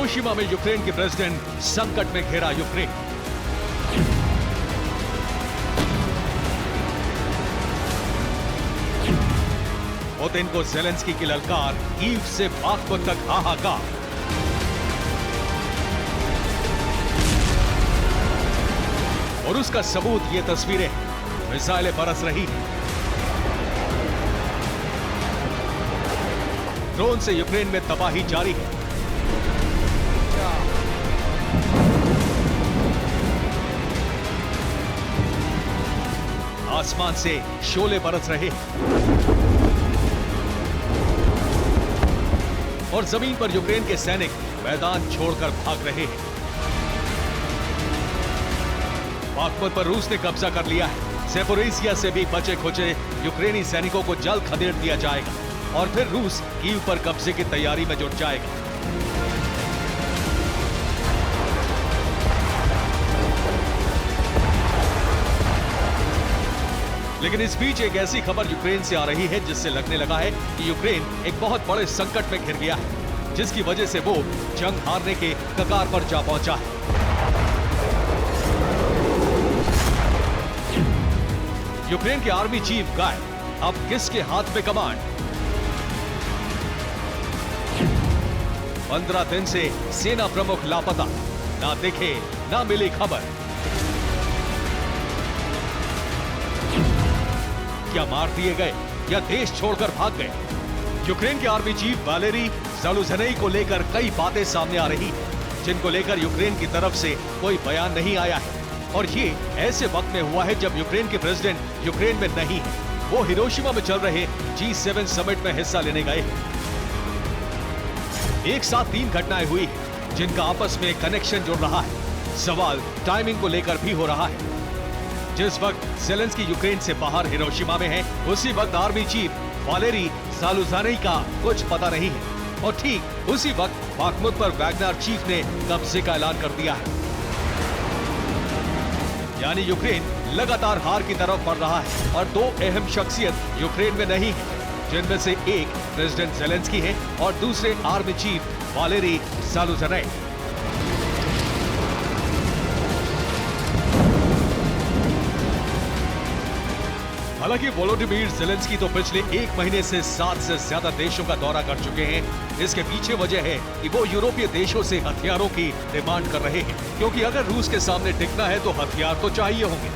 Hiroshima में Ukraine के president संकट में घिरा यूक्रेन। पुतिन को ज़ेलेंस्की की ललकार, कीव से बाख्मुत तक हाहाकार। और उसका सबूत ये तस्वीरें, मिसाइलें बरस रही हैं। ड्रोन से यूक्रेन में तबाही जारी है। आसमान से शोले बरस रहे हैं और जमीन पर यूक्रेन के सैनिक मैदान छोड़कर भाग रहे हैं। बाख्मुत पर रूस ने कब्जा कर लिया है। ज़ेपोरिज़िया से भी बचे खुचे यूक्रेनी सैनिकों को जल्द खदेड़ दिया जाएगा और फिर रूस कीव पर कब्जे की तैयारी में जुट जाएगा। लेकिन इस बीच एक ऐसी खबर यूक्रेन से आ रही है जिससे लगने लगा है कि यूक्रेन एक बहुत बड़े संकट में घिर गया है, जिसकी वजह से वो जंग हारने के कगार पर जा पहुंचा है। यूक्रेन के आर्मी चीफ गायब, अब किसके हाथ में कमांड? 15 दिन से सेना प्रमुख लापता, ना दिखे ना मिली खबर। क्या मार दिए गए या देश छोड़कर भाग गए? यूक्रेन के आर्मी चीफ वालेरी ज़ालुझनी को लेकर कई बातें सामने आ रही हैं, जिनको लेकर यूक्रेन की तरफ से कोई बयान नहीं आया है। और ये ऐसे वक्त में हुआ है जब यूक्रेन के प्रेसिडेंट यूक्रेन में नहीं है, वो हिरोशिमा में चल रहे G7 समिट में हिस्सा लेने गए। एक साथ 3 घटनाएं हुई जिनका आपस में कनेक्शन जुड़ रहा है। सवाल टाइमिंग को लेकर भी हो रहा है। जिस वक्त ज़ेलेंस्की यूक्रेन से बाहर हिरोशिमा में है, उसी वक्त आर्मी चीफ वालेरी ज़ालुझनी का कुछ पता नहीं है और ठीक उसी वक्त बाख्मुत पर वैगनर चीफ ने कब्जे का ऐलान कर दिया है। यानी यूक्रेन लगातार हार की तरफ बढ़ रहा है और 2 अहम शख्सियत यूक्रेन में नहीं है, जिनमें से एक प्रेसिडेंट ज़ेलेंस्की है और दूसरे आर्मी चीफ वालेरी ज़ालुझनी। हालांकि वोलोडिमीर ज़ेलेंस्की तो पिछले 1 महीने से 7 से ज्यादा देशों का दौरा कर चुके हैं। इसके पीछे वजह है कि वो यूरोपीय देशों से हथियारों की डिमांड कर रहे हैं, क्योंकि अगर रूस के सामने टिकना है तो हथियार तो चाहिए होंगे।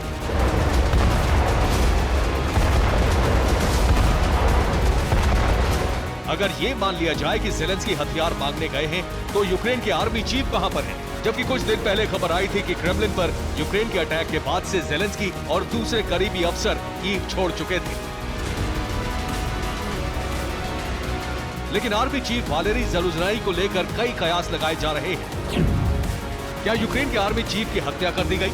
अगर ये मान लिया जाए कि ज़ेलेंस्की हथियार मांगने गए हैं, तो यूक्रेन के आर्मी चीफ कहां पर है? जबकि कुछ दिन पहले खबर आई थी कि क्रेमलिन पर यूक्रेन के अटैक के बाद से ज़ेलेंस्की और दूसरे करीबी अफसर कीव छोड़ चुके थे। लेकिन आर्मी चीफ वालेरी ज़ालुझनी को लेकर कई कयास लगाए जा रहे हैं। क्या यूक्रेन के आर्मी चीफ की हत्या कर दी गई?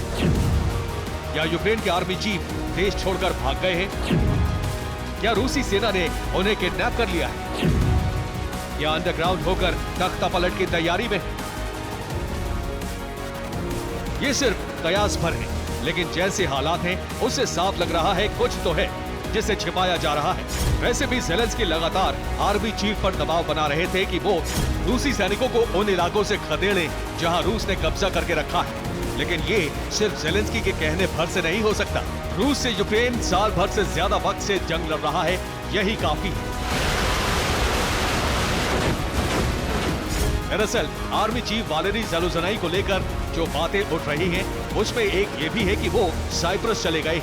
क्या यूक्रेन के आर्मी चीफ देश छोड़कर भाग गए हैं? क्या रूसी सेना ने उन्हें किडनैप कर लिया है? या अंडरग्राउंड होकर तख्ता पलट की तैयारी में? ये सिर्फ कयास भर है, लेकिन जैसे हालात हैं उससे साफ लग रहा है कुछ तो है जिसे छिपाया जा रहा है। वैसे भी ज़ेलेंस्की लगातार आर्मी चीफ पर दबाव बना रहे थे कि वो रूसी सैनिकों को उन इलाकों से खदेड़े जहां रूस ने कब्जा करके रखा है। लेकिन ये सिर्फ ज़ेलेंस्की के कहने भर से नहीं हो सकता। रूस से यूक्रेन साल भर से ज्यादा वक्त से जंग लड़ रहा है, यही काफी है। दरअसल आर्मी चीफ वालेरी ज़ालुझनी को लेकर जो बातें उठ रही हैं, उसमें एक ये भी है कि वो साइप्रस चले गए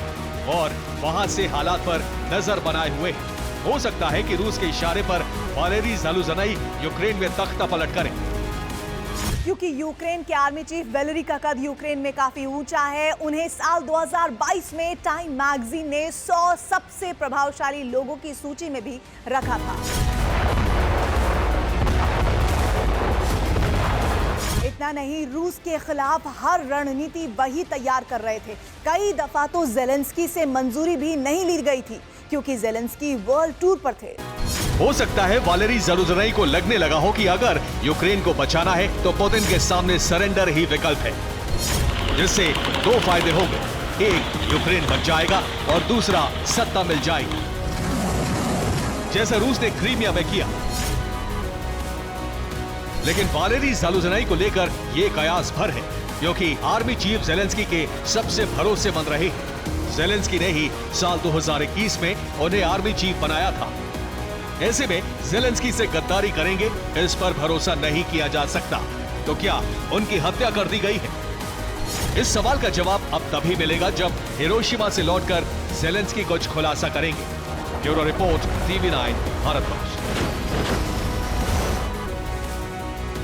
और वहां से हालात पर नजर बनाए हुए हैं। हो सकता है कि रूस के इशारे पर वालेरी ज़ालुझनी यूक्रेन में तख्ता पलट करें। क्योंकि यूक्रेन के आर्मी चीफ वालेरी का कद यूक्रेन में काफी ऊंचा है। उन्हें साल 2022 में टाइम मैगजीन ने 100 सबसे प्रभावशाली लोगों की सूची में भी रखा था। इतना नहीं, रूस के खिलाफ हर रणनीति वही तैयार कर रहे थे। कई दफा तो ज़ेलेंस्की से मंजूरी भी नहीं ली गई थी, क्योंकि ज़ेलेंस्की वर्ल्ड टूर पर थे। हो सकता है वालेरी ज़ालुझनी को लगने लगा हो कि अगर यूक्रेन को बचाना है तो पुतिन के सामने सरेंडर ही विकल्प है, जिससे 2 फायदे होंगे। एक, यूक्रेन बच जाएगा और दूसरा, सत्ता मिल जाएगी, जैसे रूस ने क्रीमिया में किया। लेकिन वालेरी ज़ालुझनाई को लेकर ये कयास भर है, क्योंकि आर्मी चीफ ज़ेलेंस्की के सबसे भरोसेमंद रहे हैं। ज़ेलेंस्की ने ही साल 2021 में उन्हें आर्मी चीफ बनाया था। ऐसे में ज़ेलेंस्की से गद्दारी करेंगे, इस पर भरोसा नहीं किया जा सकता। तो क्या उनकी हत्या कर दी गई है? इस सवाल का जवाब अब तभी मिलेगा जब हिरोशिमा से लौटकर ज़ेलेंस्की कुछ खुलासा करेंगे। Bureau report, TV9 Bharatvarsh.